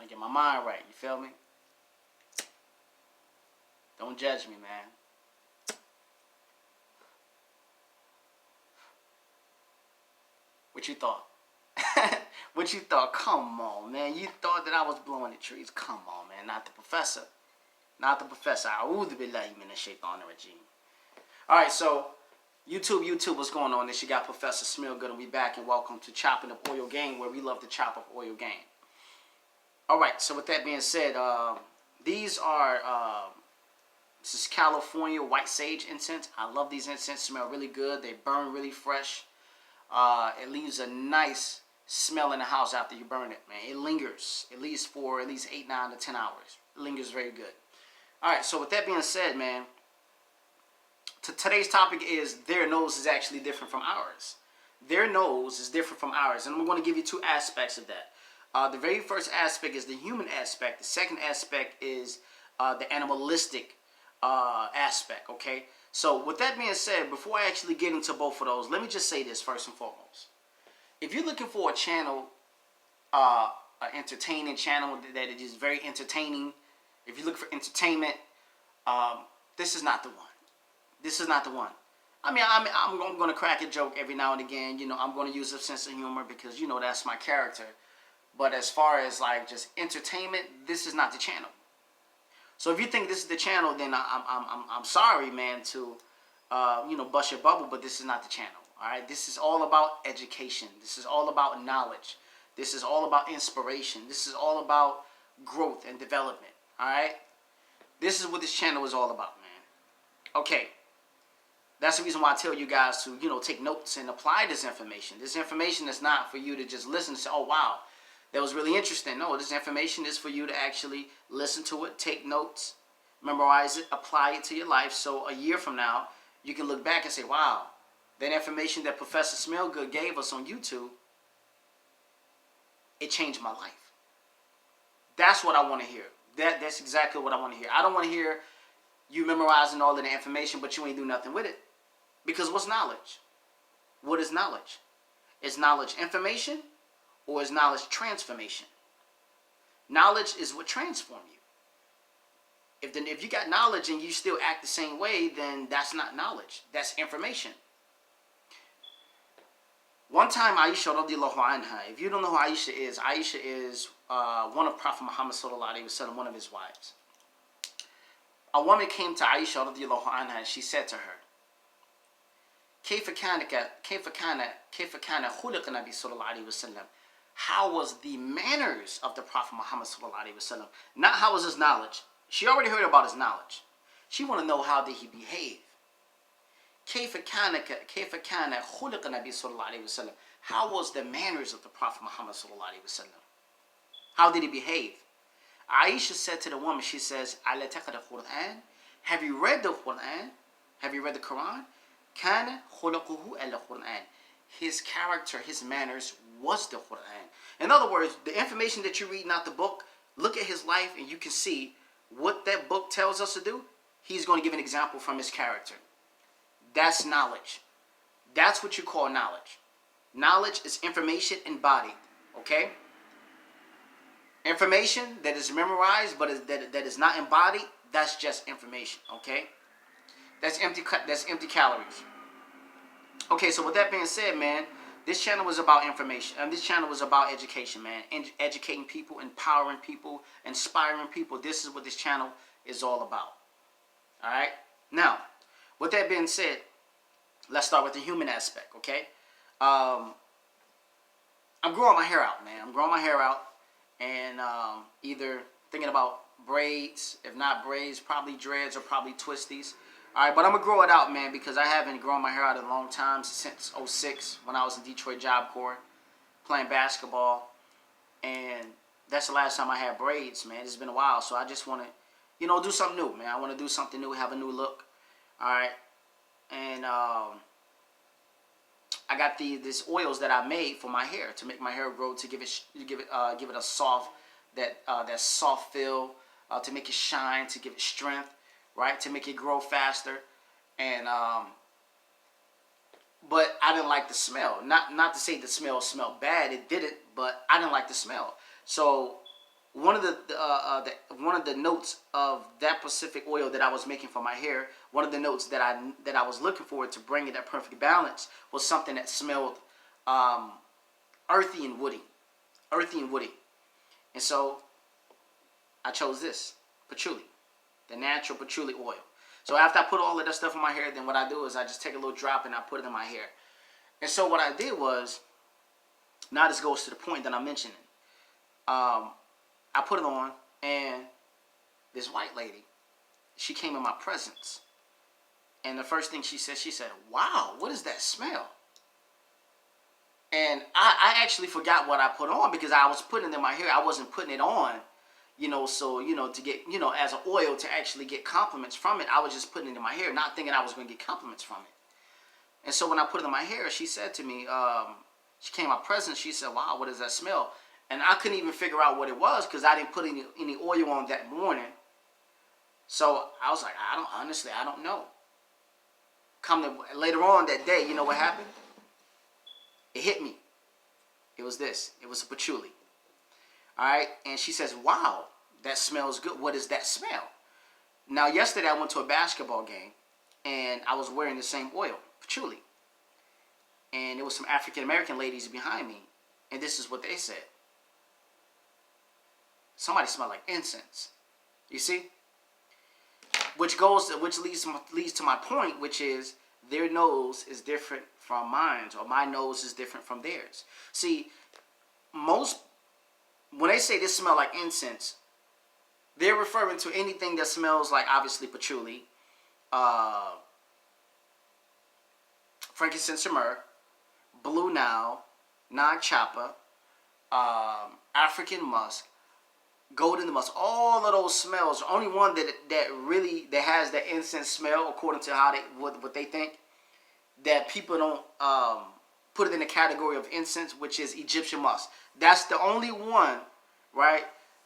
Trying to get my mind right. You feel me? Don't judge me, man. What you thought? What you thought? Come on, man. You thought that I was blowing the trees? Come on, man. Not the professor. Not the professor. A'udhu billahi minash shaitanir rajim. Alright, so YouTube, what's going on? This you got Professor Smellgood, and we back, and welcome to Chopping Up Oil Game, where we love to chop up oil game. Alright, so with that being said, these are this is California white sage incense. I love these incense. Smell really good. They burn really fresh. It leaves a nice smell in the house after you burn it, man. It lingers at least for 8, 9 to 10 hours. It lingers very good. Alright, so with that being said, man, today's topic is their nose is actually different from ours. Their nose is different from ours, and I'm going to give you two aspects of that. The very first aspect is the human aspect. The second aspect is the animalistic aspect, okay? So with that being said, before I actually get into both of those, let me just say this first and foremost. If you're looking for a channel, an entertaining channel that is very entertaining, if you look for entertainment, this is not the one. This is not the one. I mean, I'm going to crack a joke every now and again. You know, I'm going to use a sense of humor because, you know, that's my character. But as far as, like, just entertainment, this is not the channel. So if you think this is the channel, then I'm sorry, man, to, you know, bust your bubble, but this is not the channel. All right? This is all about education. This is all about knowledge. This is all about inspiration. This is all about growth and development. All right? This is what this channel is all about, man. Okay. That's the reason why I tell you guys to, you know, take notes and apply this information. This information is not for you to just listen and say, oh, wow, that was really interesting. No, this information is for you to actually listen to it, take notes, memorize it, apply it to your life. So a year from now, you can look back and say, wow, that information that Professor Smellgood gave us on YouTube, it changed my life. That's what I want to hear. That's exactly what I want to hear. I don't want to hear you memorizing all of the information, but you ain't do nothing with it. Because what's knowledge? What is knowledge? Is knowledge information or is knowledge transformation? Knowledge is what transforms you. If you got knowledge and you still act the same way, then that's not knowledge. That's information. One time, Aisha radiallahu anha, if you don't know who Aisha is one of Prophet Muhammad sallallahu alaihi wasallam, one of his wives. A woman came to Aisha radiallahu anha and she said to her, how was the manners of the Prophet Muhammad sallallahu alaihi wasallam? Not how was his knowledge. She already heard about his knowledge. She want to know how did he behave. How was the manners of the Prophet Muhammad sallallahu alaihi wasallam? How did he behave? Aisha said to the woman, she says, have you read the Quran? Have you read the Quran? كَانَ خُلُقُهُ الْقُرْآنِ. His character, his manners was the Quran. In other words, the information that you read, not the book, look at his life and you can see what that book tells us to do. He's going to give an example from his character. That's knowledge. That's what you call knowledge. Knowledge is information embodied. Okay? Information that is memorized but that is not embodied, that's just information. Okay? That's empty calories. Okay, so with that being said, man, this channel was about information. And this channel was about education, man. Educating people, empowering people, inspiring people. This is what this channel is all about. Alright? Now, with that being said, let's start with the human aspect, okay? I'm growing my hair out, man. I'm growing my hair out. And either thinking about braids, if not braids, probably dreads or probably twisties. Alright, but I'm going to grow it out, man, because I haven't grown my hair out in a long time, since 06, when I was in Detroit Job Corps, playing basketball. And that's the last time I had braids, man. It's been a while, so I just want to, you know, do something new, man. I want to do something new, have a new look. Alright, and I got these oils that I made for my hair, to make my hair grow, to give it a soft, that soft feel, to make it shine, to give it strength. Right, to make it grow faster, and but I didn't like the smell. Not to say the smell smelled bad. It didn't, but I didn't like the smell. So one of the notes of that specific oil that I was making for my hair, one of the notes that I was looking for to bring it at perfect balance was something that smelled um, earthy and woody, and so I chose this patchouli, the natural patchouli oil. So after I put all of that stuff in my hair, then what I do is I just take a little drop and I put it in my hair. And so what I did was, now this goes to the point that I'm mentioning. I put it on, and this white lady, she came in my presence. And the first thing she said, "Wow, what is that smell?" And I actually forgot what I put on because I was putting it in my hair. I wasn't putting it on, so, to get, as an oil to actually get compliments from it. I was just putting it in my hair, not thinking I was going to get compliments from it. And so when I put it in my hair, she said to me, she came in my presence, she said, "Wow, what does that smell?" And I couldn't even figure out what it was because I didn't put any oil on that morning. So I was like, I don't know. Later on that day, you know what happened? It hit me. It was this. It was a patchouli. All right. And she says, "Wow, that smells good. What is that smell?" Now, yesterday I went to a basketball game and I was wearing the same oil, patchouli. And there was some African American ladies behind me. And this is what they said. "Somebody smelled like incense." You see? Which leads to my point, which is their nose is different from mine, or my nose is different from theirs. See, when they say this smell like incense, they're referring to anything that smells like, obviously, patchouli, frankincense and myrrh, blue Nile, Nag Chapa, African musk, golden musk. All of those smells. The only one that has that incense smell, according to how what they think, that people don't put it in the category of incense, which is Egyptian musk. That's the only one, right,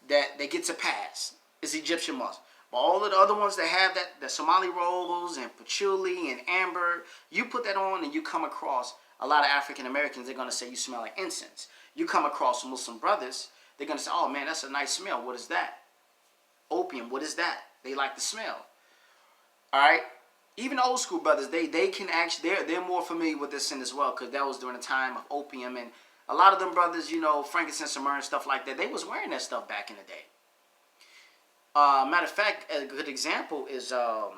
that gets a pass. Is Egyptian musk. But all of the other ones that have that, the Somali rolls and patchouli and amber, you put that on and you come across a lot of African Americans, they're going to say you smell like incense. You come across Muslim brothers, they're going to say, "Oh man, that's a nice smell. What is that?" Opium, what is that? They like the smell. All right? Even old school brothers, they can actually, they're more familiar with this sin as well, because that was during the time of opium. And a lot of them brothers, frankincense and myrrh and stuff like that, they was wearing that stuff back in the day. Matter of fact, a good example is the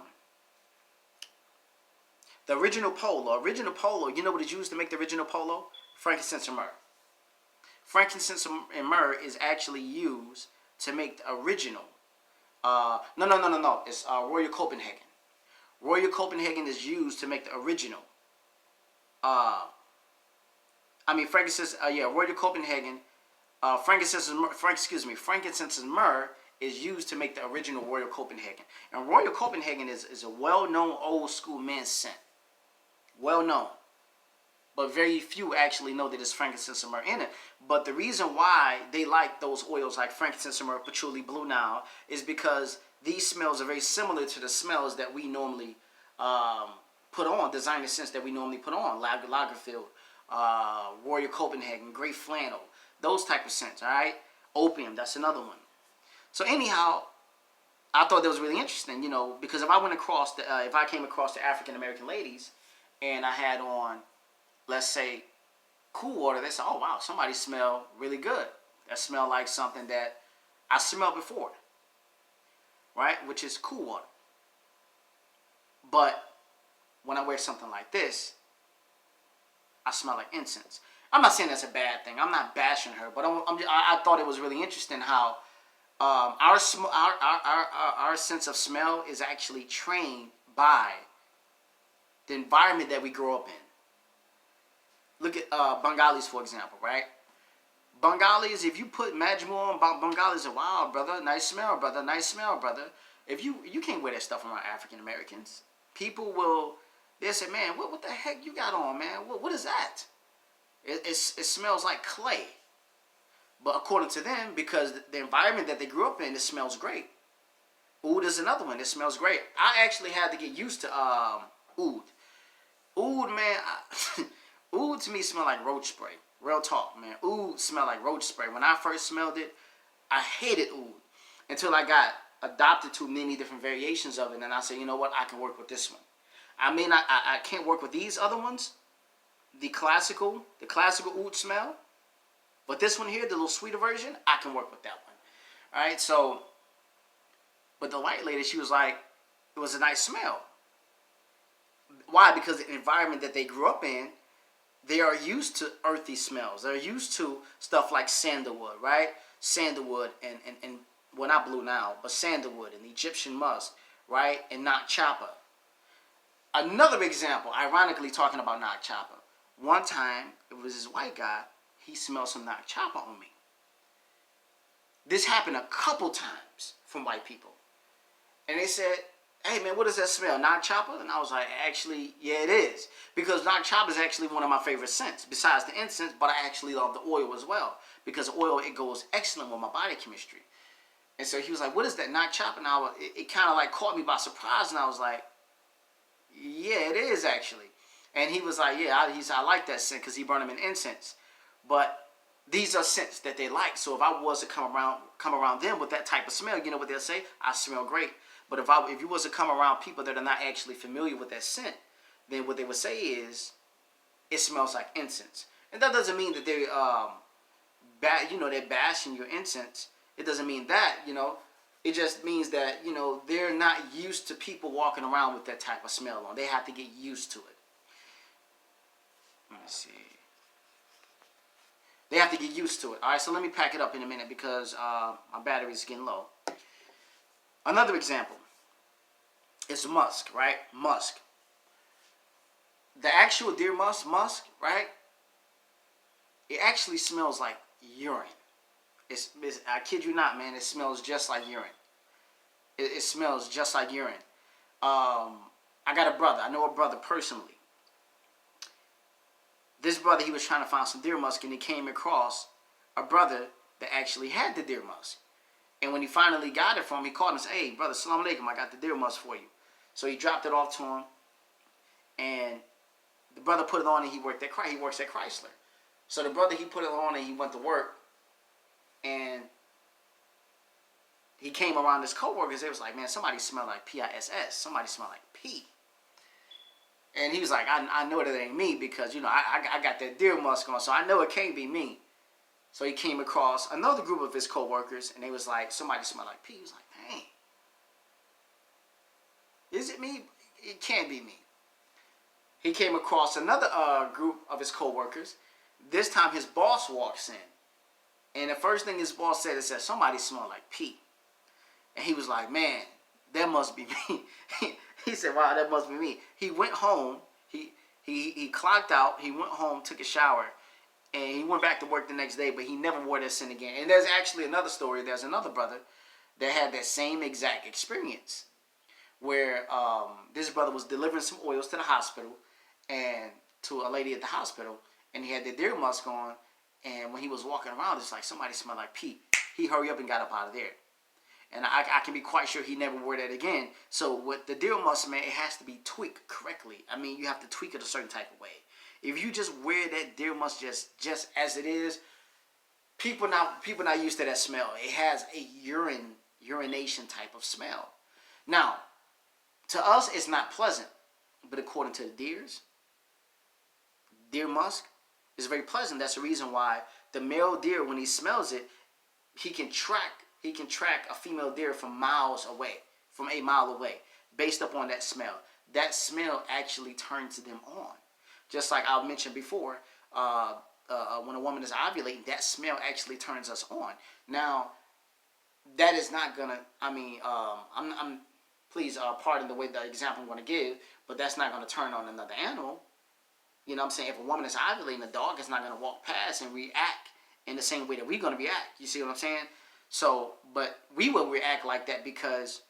original polo. Original polo, you know what is used to make the original polo? Frankincense and myrrh. Frankincense and myrrh is actually used to make the original. No. It's Royal Copenhagen. Royal Copenhagen is used to make the original. Frankincense. Royal Copenhagen. Frankincense and myrrh is used to make the original Royal Copenhagen. And Royal Copenhagen is a well-known old school men's scent. Well known. But very few actually know that it's frankincense and myrrh in it. But the reason why they like those oils like frankincense and myrrh, patchouli, blue Nile, is because these smells are very similar to the smells that we normally put on, designer scents that we normally put on. Lagerfeld, Royal Copenhagen, Great Flannel, those type of scents, all right? Opium, that's another one. So anyhow, I thought that was really interesting, because if I came across the African American ladies and I had on, let's say, Cool Water, they say, "Oh wow, somebody smell really good. That smell like something that I smelled before," right? Which is Cool Water. But when I wear something like this, I smell like incense. I'm not saying that's a bad thing. I'm not bashing her, but I thought it was really interesting how our sense of smell is actually trained by the environment that we grow up in. Look at Bengalis, for example, right? Bengalis, if you put Majmu on, Bengalis are, "Wow, brother, nice smell, brother, nice smell, brother." If you can't wear that stuff around African Americans. People they'll say, "Man, what the heck you got on, man? What is that?" It smells like clay. But according to them, because the environment that they grew up in, it smells great. Oud is another one. It smells great. I actually had to get used to oud. Oud, man, oud to me smell like roach spray. Real talk, man. Oud smell like roach spray. When I first smelled it, I hated oud until I got adopted to many different variations of it, and I said, you know what, I can work with this one. I mean, I can't work with these other ones, the classical oud smell, but this one here, the little sweeter version, I can work with that one. All right, so, but the white lady, she was like, it was a nice smell. Why? Because the environment that they grew up in, they are used to earthy smells. They're used to stuff like sandalwood, right? Sandalwood and well, not blue now, but sandalwood and Egyptian musk, right? And Nak Chapa. Another example, ironically talking about Nak Chapa. One time, it was this white guy, he smelled some Nak Chapa on me. This happened a couple times from white people. And they said, hey man, what does that smell? Nak Chapa? And I was like, actually, yeah, it is. Because Nak Chapa is actually one of my favorite scents, besides the incense, but I actually love the oil as well. Because oil, it goes excellent with my body chemistry. And so he was like, what is that Nak Chapa? And it kind of like caught me by surprise, and I was like, yeah, it is actually. And he was like, yeah, I like that scent because he burned them in incense. But these are scents that they like. So if I was to come around them with that type of smell, you know what they'll say? I smell great. But if you was to come around people that are not actually familiar with that scent, then what they would say is, it smells like incense. And that doesn't mean that they're they're bashing your incense. It doesn't mean that, It just means that, they're not used to people walking around with that type of smell on. They have to get used to it. Let me see. They have to get used to it. All right, so let me pack it up in a minute because my battery's getting low. Another example is musk, right? Musk. The actual deer musk, right? It actually smells like urine. I kid you not, man. It smells just like urine. It smells just like urine. I got a brother. I know a brother personally. This brother, he was trying to find some deer musk, and he came across a brother that actually had the deer musk. And when he finally got it from him, he called him and said, hey, brother, salam alaikum, I got the deer musk for you. So he dropped it off to him, and the brother put it on, and he works at Chrysler. So the brother, he put it on, and he went to work, and he came around his coworkers. They was like, man, somebody smelled like PISS. Somebody smelled like pee. And he was like, I know that it ain't me because, I got that deer musk on, so I know it can't be me. So he came across another group of his co-workers, and they was like, somebody smelled like pee. He was like, dang. Is it me? It can't be me. He came across another group of his co-workers. This time his boss walks in. And the first thing his boss said, somebody smelled like pee. And he was like, man, that must be me. He said, wow, that must be me. He went home. He clocked out. He went home, took a shower, and he went back to work the next day, but he never wore that scent again. And there's actually another story. There's another brother that had that same exact experience where this brother was delivering some oils to the hospital and to a lady at the hospital, and he had the deer musk on, and when he was walking around, it's like somebody smelled like pee. He hurried up and got up out of there. And I can be quite sure he never wore that again. So with the deer musk, man, it has to be tweaked correctly. I mean, you have to tweak it a certain type of way. If you just wear that deer musk just as it is, people not used to that smell. It has a urination type of smell. Now, to us, it's not pleasant, but according to the deer musk is very pleasant. That's the reason why the male deer, when he smells it, he can track a female deer from a mile away, based upon that smell. That smell actually turns them on. Just like I mentioned before, when a woman is ovulating, that smell actually turns us on. Now, that is not gonna. Please pardon the way the example I'm going to give, but that's not going to turn on another animal. You know what I'm saying? If a woman is ovulating, the dog is not going to walk past and react in the same way that we're going to react. You see what I'm saying? So, but we will react like that because